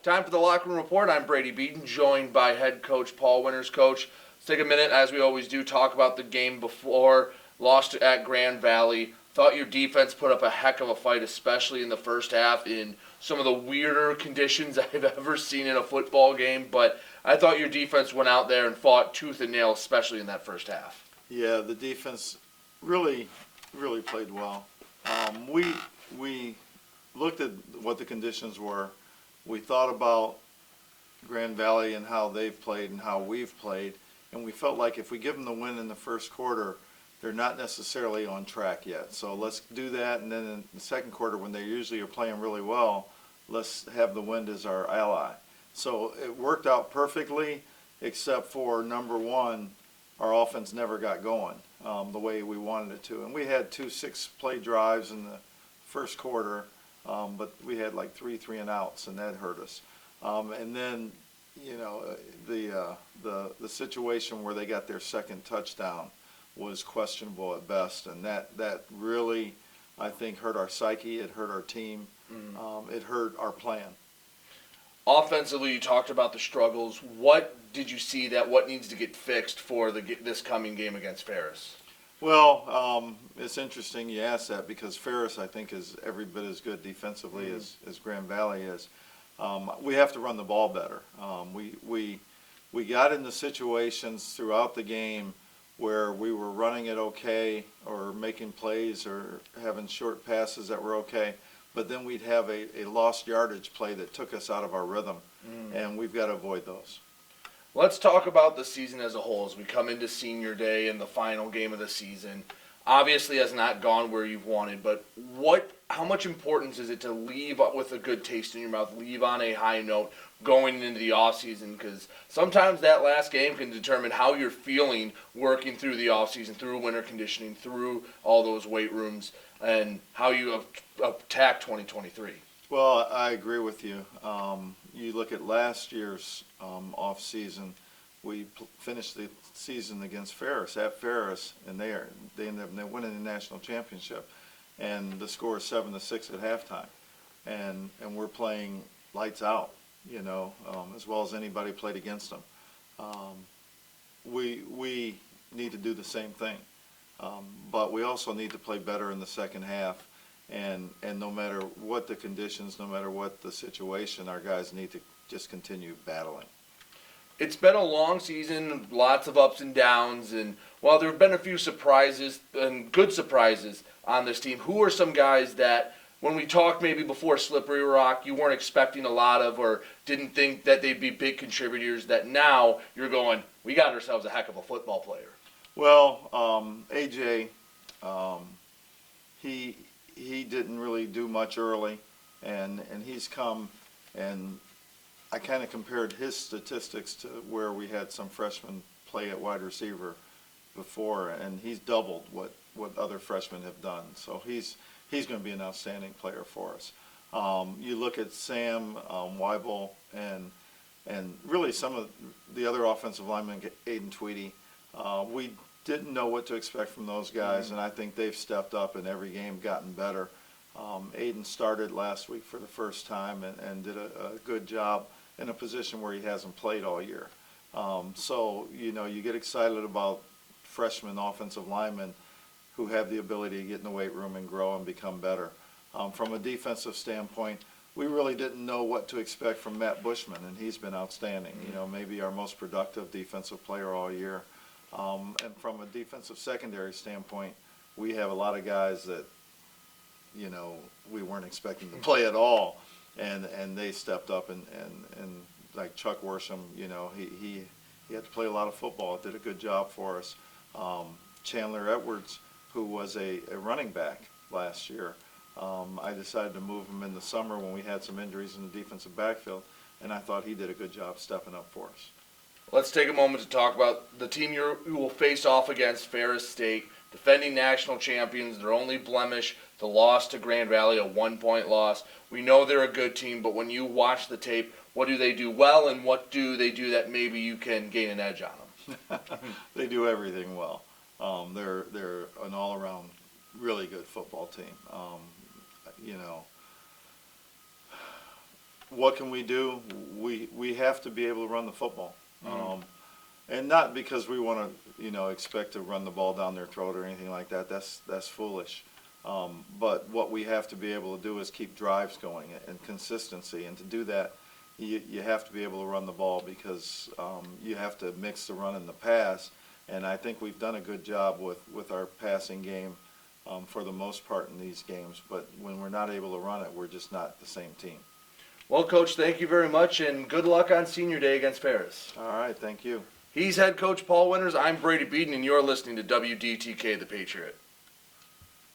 Time for the Locker Room Report. I'm Brady Beaton, joined by head coach Paul Winters. Coach, let's take a minute, as we always do, talk about the game before. Lost at Grand Valley. Thought your defense put up a heck of a fight, especially in the first half, in some of the weirder conditions I've ever seen in a football game. But I thought your defense went out there and fought tooth and nail, especially in that first half. Yeah, the defense really played well. We looked at what the conditions were. We thought about Grand Valley and how they've played and how we've played, and we felt like if we give them the win in the first quarter, they're not necessarily on track yet. So let's do that, and then in the second quarter, when they usually are playing really well, let's have the win as our ally. So it worked out perfectly, except for number one, our offense never got going the way we wanted it to. And we had 2 6-play drives in the first quarter, but we had like 3 3-and-outs, and that hurt us. And then, you know, the situation where they got their second touchdown was questionable at best, and that really, I think, hurt our psyche. It hurt our team. It hurt our plan. Offensively, you talked about the struggles. What did you see what needs to get fixed for this coming game against Ferris? Well, it's interesting you ask that, because Ferris, I think, is every bit as good defensively as Grand Valley is. We have to run the ball better. We got into situations throughout the game where we were running it okay, or making plays, or having short passes that were okay, but then we'd have a lost yardage play that took us out of our rhythm, and we've got to avoid those. Let's talk about the season as a whole as we come into senior day and the final game of the season. Obviously has not gone where you've wanted, but how much importance is it to leave with a good taste in your mouth, leave on a high note going into the offseason? Because sometimes that last game can determine how you're feeling working through the offseason, through winter conditioning, through all those weight rooms, and how you attack 2023. Well, I agree with you. You look at last year's off season. We finished the season against Ferris at Ferris, and they ended up winning the national championship, and the score is 7-6 at halftime, and we're playing lights out, you know, as well as anybody played against them. We need to do the same thing, but we also need to play better in the second half. And no matter what the conditions, no matter what the situation, our guys need to just continue battling. It's been a long season, lots of ups and downs, and while there have been a few surprises, and good surprises on this team, who are some guys that, when we talked maybe before Slippery Rock, you weren't expecting a lot of, or didn't think that they'd be big contributors, that now you're going, we got ourselves a heck of a football player? Well, AJ, he didn't really do much early, and he's come, and I kind of compared his statistics to where we had some freshmen play at wide receiver before, and he's doubled what other freshmen have done. So he's going to be an outstanding player for us. You look at Sam Weibel and really some of the other offensive linemen, Aiden Tweedy. We didn't know what to expect from those guys, and I think they've stepped up in every game, gotten better. Aiden started last week for the first time and did a good job in a position where he hasn't played all year. So, you know, you get excited about freshman offensive linemen who have the ability to get in the weight room and grow and become better. From a defensive standpoint, we really didn't know what to expect from Matt Bushman, and he's been outstanding. You know, maybe our most productive defensive player all year. And from a defensive secondary standpoint, we have a lot of guys that, you know, we weren't expecting to play at all, and they stepped up, and like Chuck Worsham, you know, he had to play a lot of football, did a good job for us. Chandler Edwards, who was a running back last year, I decided to move him in the summer when we had some injuries in the defensive backfield, and I thought he did a good job stepping up for us. Let's take a moment to talk about the team you will face off against, Ferris State, defending national champions. Their only blemish, the loss to Grand Valley, a 1-point loss. We know they're a good team, but when you watch the tape, what do they do well, and what do they do that maybe you can gain an edge on them? They do everything well. They're an all-around really good football team. You know, what can we do? We have to be able to run the football. And not because we want to, expect to run the ball down their throat or anything like that. That's foolish. But what we have to be able to do is keep drives going and consistency. And to do that, you have to be able to run the ball because you have to mix the run and the pass. And I think we've done a good job with our passing game for the most part in these games. But when we're not able to run it, we're just not the same team. Well, Coach, thank you very much, and good luck on Senior Day against Ferris. All right, thank you. He's head coach Paul Winters. I'm Brady Beaton, and you're listening to WDTK The Patriot.